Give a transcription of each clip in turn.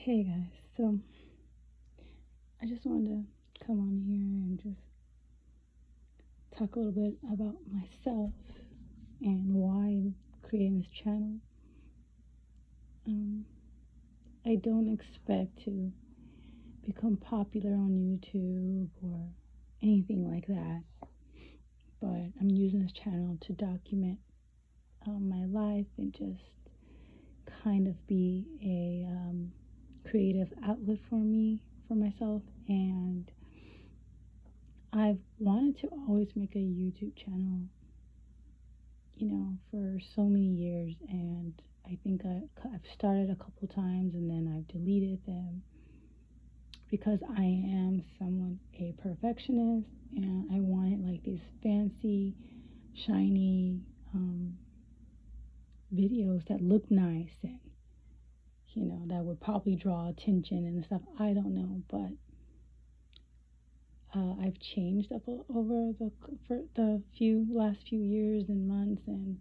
Hey guys, so I just wanted to come on here and just talk a little bit about myself and why I'm creating this channel. Um, I don't expect to become popular on YouTube or anything like that, but I'm using this channel to document my life and just kind of be a creative outlet for me, for myself, and I've wanted to always make a YouTube channel, for so many years, and I think I've started a couple times and then I've deleted them because I am a perfectionist, and I wanted like these fancy, shiny videos that look nice and, that would probably draw attention and stuff. I don't know, but I've changed up over the last few years and months, and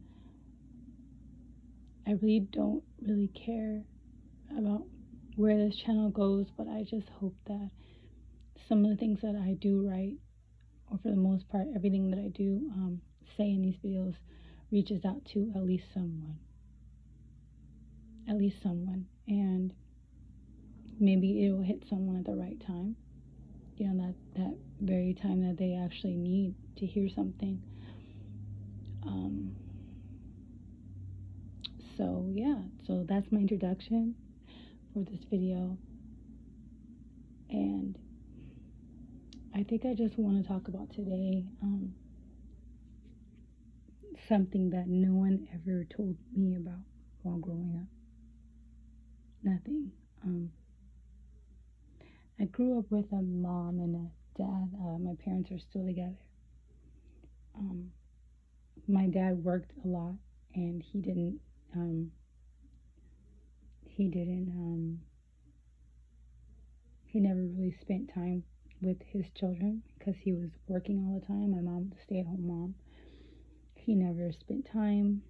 I really don't really care about where this channel goes, but I just hope that some of the things that I do right, or for the most part, everything that I do say in these videos, reaches out to at least someone. And maybe it will hit someone at the right time, that very time that they actually need to hear something. So that's my introduction for this video, and I think I just want to talk about today something that no one ever told me about while growing up. Nothing. I grew up with a mom and a dad. My parents are still together. My dad worked a lot, and he didn't. He never really spent time with his children because he was working all the time. My mom was a stay-at-home mom. He never spent time.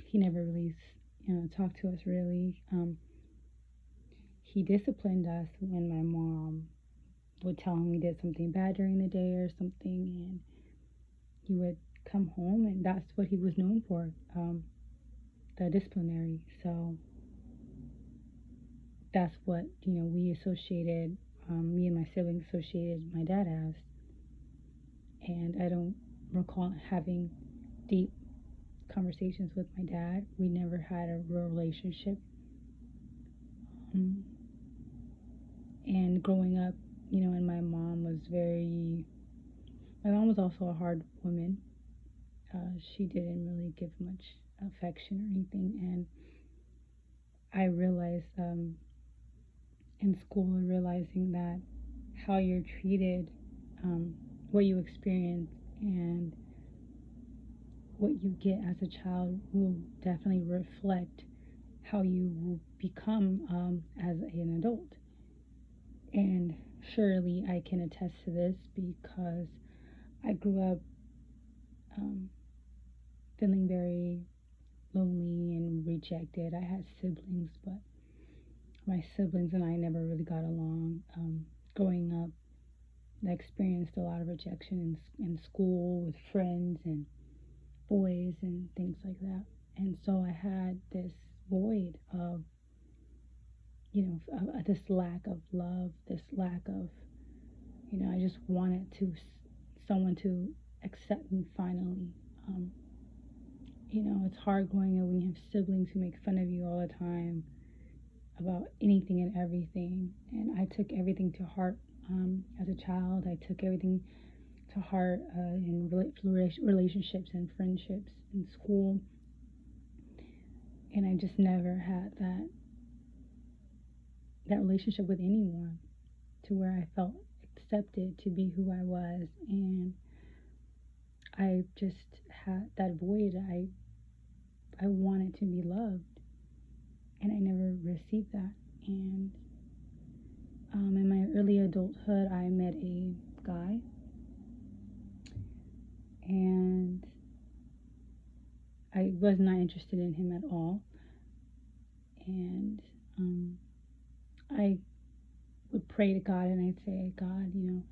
He never really, talked to us really. He disciplined us when my mom would tell him we did something bad during the day or something, and he would come home, and that's what he was known for, the disciplinary. So that's what, we associated, me and my siblings associated my dad as. And I don't recall having deep conversations with my dad. We never had a real relationship. And growing up, and my mom was also a hard woman. She didn't really give much affection or anything, and I realized in school, realizing that how you're treated, what you experience, and what you get as a child will definitely reflect how you will become as an adult. And surely I can attest to this because I grew up feeling very lonely and rejected. I had siblings, but my siblings and I never really got along. Growing up, I experienced a lot of rejection in school with friends and boys and things like that. And so I had this void of, this lack of love, this lack of, I just wanted someone to accept me finally. It's hard growing up when you have siblings who make fun of you all the time about anything and everything. And I took everything to heart as a child. I took everything to heart in relationships and friendships in school. And I just never had that relationship with anyone to where I felt accepted to be who I was. And I just had that void. I wanted to be loved, and I never received that. And in my early adulthood, I met a guy, and I was not interested in him at all. And pray to God and I'd say, God, can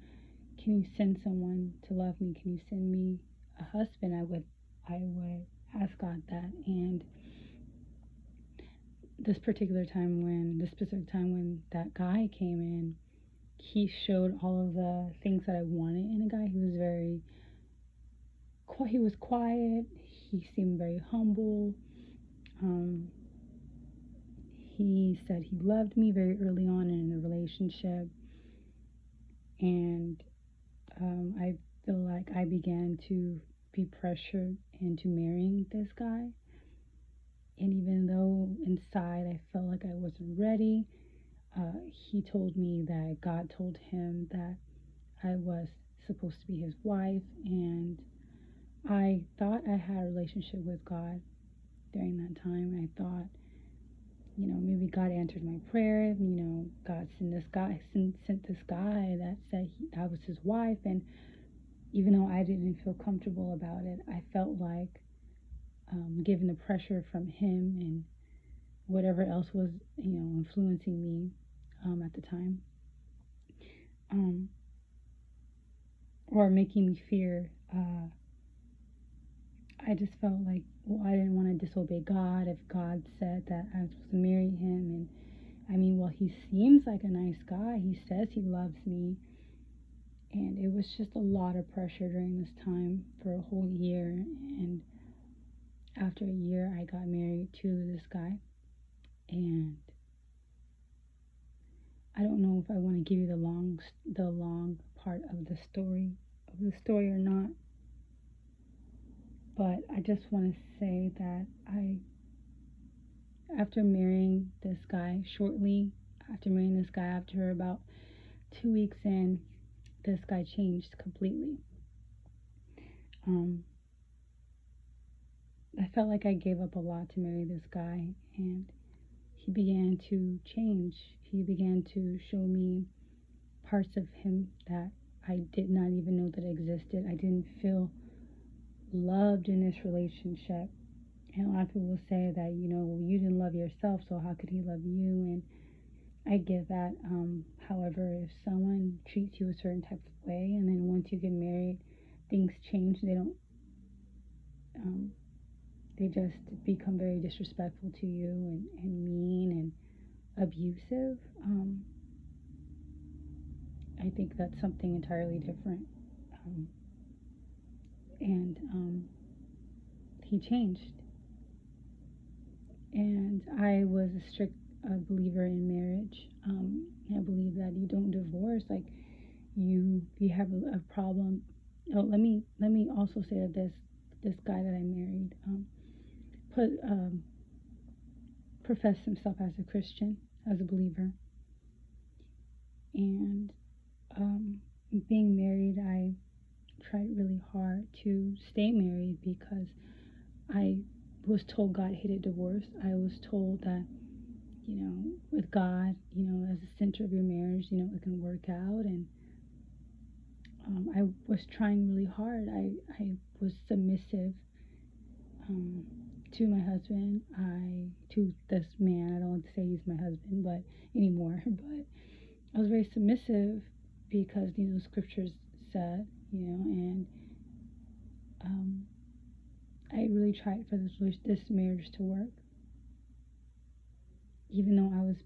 you send someone to love me? Can you send me a husband? I would ask God that. And this specific time when that guy came in, he showed all of the things that I wanted in a guy. He was quiet. He seemed very humble. Um, he said he loved me very early on in the relationship, and I feel like I began to be pressured into marrying this guy. And even though inside I felt like I wasn't ready, he told me that God told him that I was supposed to be his wife, and I thought I had a relationship with God during that time. I thought, maybe God answered my prayer. God sent this guy that said I was his wife, and even though I didn't feel comfortable about it, I felt like, given the pressure from him and whatever else was, influencing me at the time, um, or making me fear. I just felt like, well, I didn't want to disobey God if God said that I was supposed to marry him. And I mean, well, he seems like a nice guy. He says he loves me. And it was just a lot of pressure during this time for a whole year. And after a year, I got married to this guy. And I don't know if I want to give you the long part of the story or not. But I just want to say that after marrying this guy, after about 2 weeks in, this guy changed completely. I felt like I gave up a lot to marry this guy, and he began to change. He began to show me parts of him that I did not even know that existed. I didn't feel loved in this relationship. And a lot of people will say that, well, you didn't love yourself, so how could he love you? And I get that. However, if someone treats you a certain type of way, and then once you get married, things change. They just become very disrespectful to you and mean and abusive. I think that's something entirely different. And he changed. And I was a strict believer in marriage. I believe that you don't divorce. Like, if you have a problem. Oh, let me also say that this guy that I married professed himself as a Christian, as a believer. And being married, I tried really hard to stay married because I was told God hated divorce. I was told that, with God, as the center of your marriage, it can work out. And I was trying really hard. I was submissive to my husband. To this man. I don't want to say he's my husband, but anymore. But I was very submissive because scriptures said, and I really tried for this marriage to work, even though I was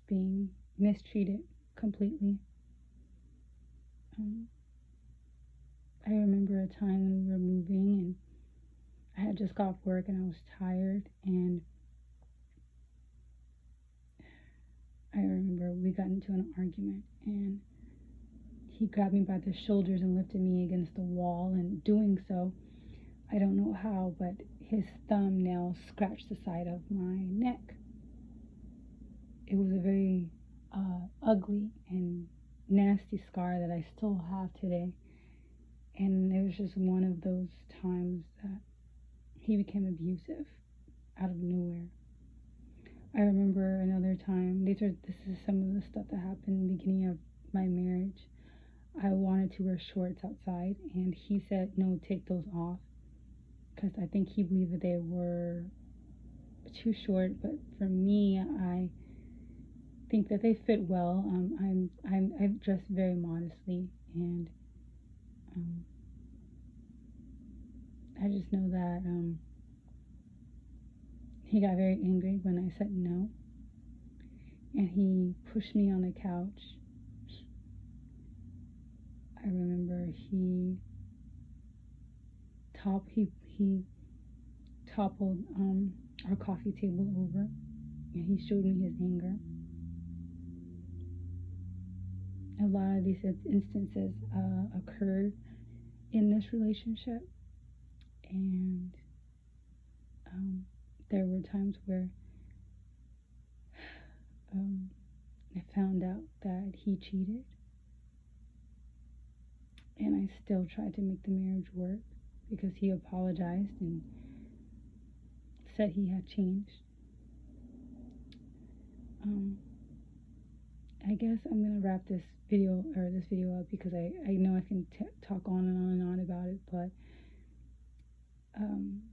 being mistreated completely. I remember a time when we were moving, and I had just got off work and I was tired, and I remember we got into an argument, and he grabbed me by the shoulders and lifted me against the wall, and doing so, I don't know how, but his thumbnail scratched the side of my neck. It was a very ugly and nasty scar that I still have today. And it was just one of those times that he became abusive out of nowhere. I remember another time, this is some of the stuff that happened in the beginning of my marriage. I wanted to wear shorts outside, and he said, no, take those off, because I think he believed that they were too short. But for me, I think that they fit well. I dress very modestly, and um, I just know that he got very angry when I said no, and he pushed me on the couch. I remember he toppled our coffee table over, and he showed me his anger. A lot of these instances occurred in this relationship, and there were times where I found out that he cheated, and I still tried to make the marriage work because he apologized and said he had changed. I guess I'm gonna wrap this video up because I know I can talk on and on and on about it, but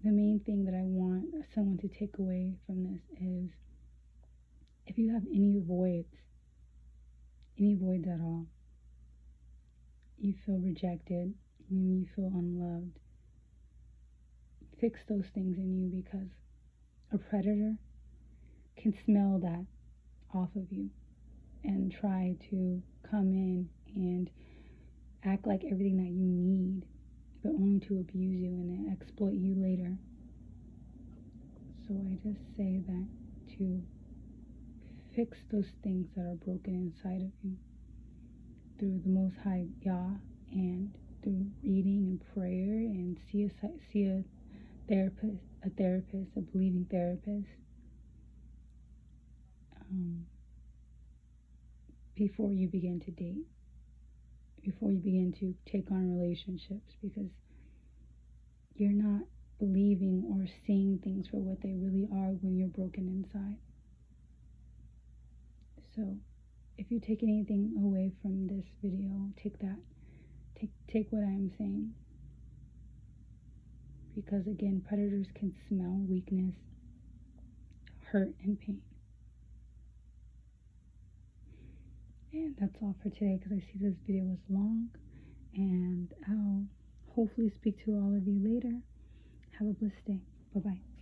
the main thing that I want someone to take away from this is, if you have any voids at all, you feel rejected, you feel unloved, fix those things in you, because a predator can smell that off of you and try to come in and act like everything that you need, but only to abuse you and then exploit you later. So I just say that to fix those things that are broken inside of you through the Most High Yah, and through reading and prayer, and see a therapist, a believing therapist, before you begin to date, before you begin to take on relationships, because you're not believing or seeing things for what they really are when you're broken inside. So if you take anything away from this video, take that. Take what I'm saying. Because again, predators can smell weakness, hurt, and pain. And that's all for today, because I see this video was long, and I'll hopefully speak to all of you later. Have a blessed day. Bye-bye.